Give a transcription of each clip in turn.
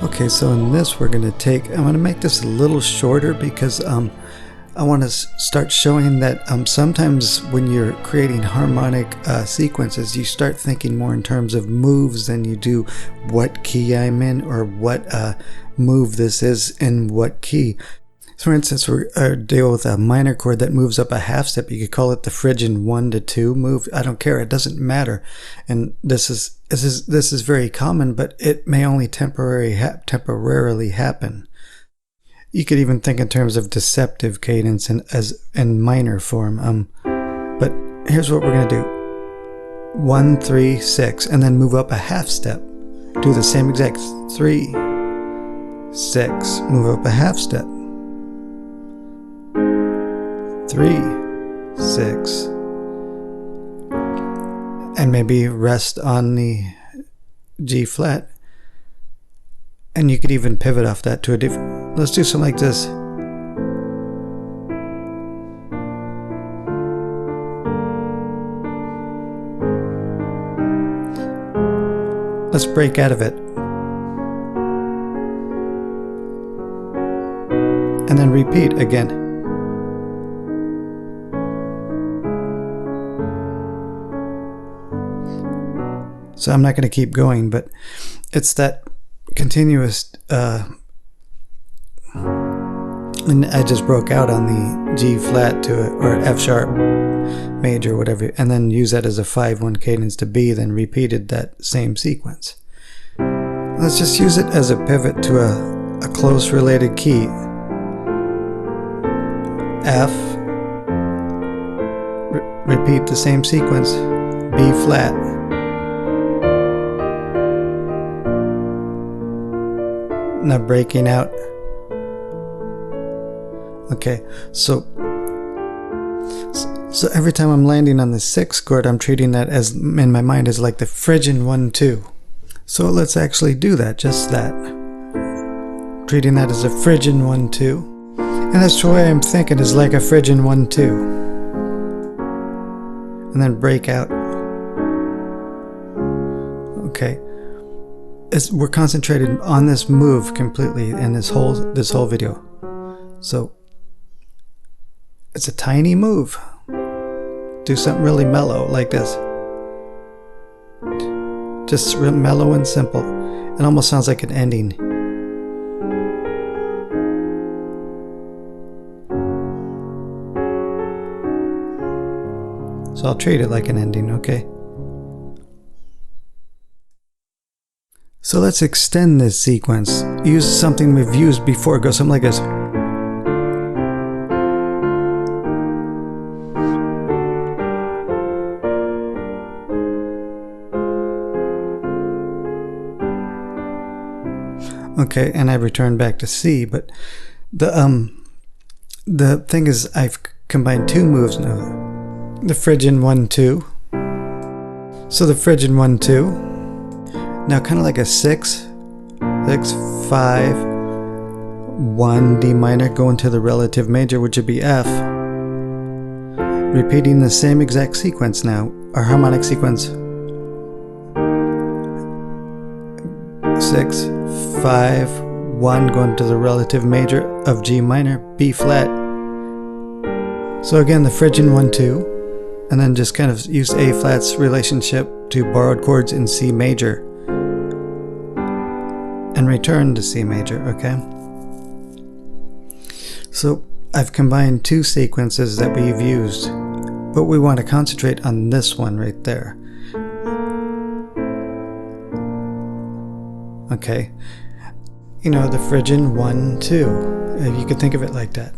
Okay, so in this I'm going to make this a little shorter because I want to start showing that sometimes when you're creating harmonic sequences, you start thinking more in terms of moves than you do what key I'm in or what move this is in what key. So for instance, we're deal with a minor chord that moves up a half step. You could call it the Phrygian 1 to 2 move. I don't care. It doesn't matter. And this is very common, but it may only temporarily happen. You could even think in terms of deceptive cadence in minor form. But here's what we're going to do. 1, 3, 6, and then move up a half step. Do the same exact 3, 6, move up a half step. 3, 6, and maybe rest on the G flat, and you could even pivot off that to a different. Let's do something like this. Let's break out of it and then repeat again. So I'm not going to keep going, but it's that continuous, and I just broke out on the G flat to it, or F sharp major, whatever, and then use that as a 5/1 cadence to B, then repeated that same sequence. Let's just use it as a pivot to a close related key. F, repeat the same sequence, B flat. Now breaking out. Okay, so every time I'm landing on the 6th chord, I'm treating that as, in my mind, as like the Phrygian 1, 2. So let's actually do that, just that. Treating that as a Phrygian 1, 2. And that's the way I'm thinking, is like a Phrygian 1, 2. And then break out. Okay. We're concentrated on this move completely in this whole video. So it's a tiny move. Do something really mellow like this. Just real mellow and simple. It almost sounds like an ending. So I'll treat it like an ending, okay? So let's extend this sequence. Use something we've used before. Go something like this. Okay, and I return back to C, but the thing is, I've combined two moves now. The Phrygian 1, 2. So the Phrygian 1, 2. Now kind of like a 6, 5, 1, D minor, going to the relative major, which would be F. Repeating the same exact sequence now, our harmonic sequence. 6, 5, 1, going to the relative major of G minor, B flat. So again, the Phrygian 1, 2, and then just kind of use A flat's relationship to borrowed chords in C major. And return to C major, okay? So I've combined two sequences that we've used, but we want to concentrate on this one right there. Okay, you know, the Phrygian 1, 2, you could think of it like that.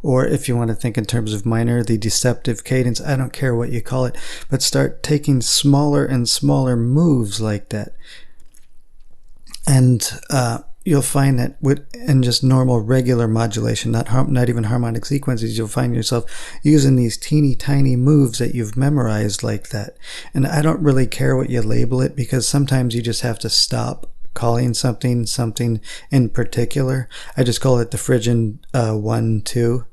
Or if you want to think in terms of minor, the deceptive cadence, I don't care what you call it, but start taking smaller and smaller moves like that. And you'll find that in just normal regular modulation, not even harmonic sequences, you'll find yourself using these teeny tiny moves that you've memorized like that. And I don't really care what you label it, because sometimes you just have to stop calling something in particular. I just call it the Phrygian 1, 2,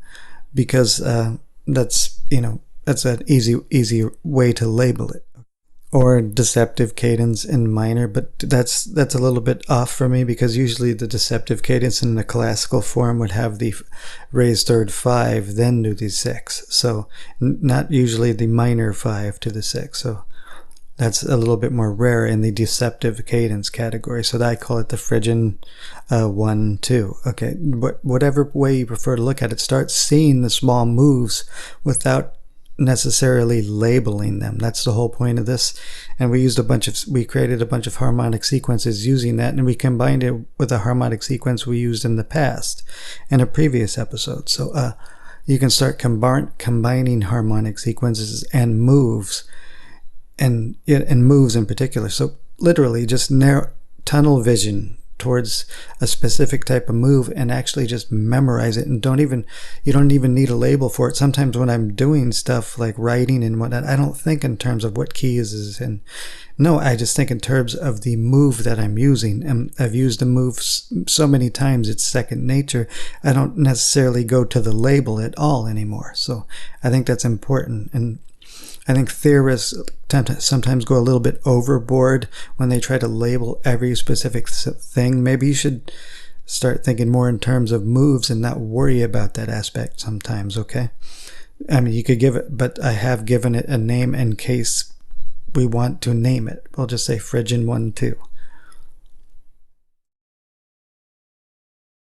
because that's, you know, that's an easy way to label it. or deceptive cadence in minor, but that's a little bit off for me, because usually the deceptive cadence in the classical form would have the raised third 5, then do the 6. So not usually the minor 5 to the 6. So that's a little bit more rare in the deceptive cadence category. So I call it the Phrygian 1-2. Okay, but whatever way you prefer to look at it, start seeing the small moves without necessarily labeling them. That's the whole point of this. And we created a bunch of harmonic sequences using that, and we combined it with a harmonic sequence we used in the past in a previous episode. So you can start combining harmonic sequences and moves, and moves in particular. So literally just tunnel vision towards a specific type of move and actually just memorize it, and you don't even need a label for it. Sometimes when I'm doing stuff like writing and whatnot, I don't think in terms of what key is in. No, I just think in terms of the move that I'm using. And I've used the move so many times, it's second nature. I don't necessarily go to the label at all anymore. So I think that's important. And I think theorists sometimes go a little bit overboard when they try to label every specific thing. Maybe you should start thinking more in terms of moves and not worry about that aspect sometimes, okay? I mean, you could give it, but I have given it a name in case we want to name it. We'll just say Phrygian 1-2.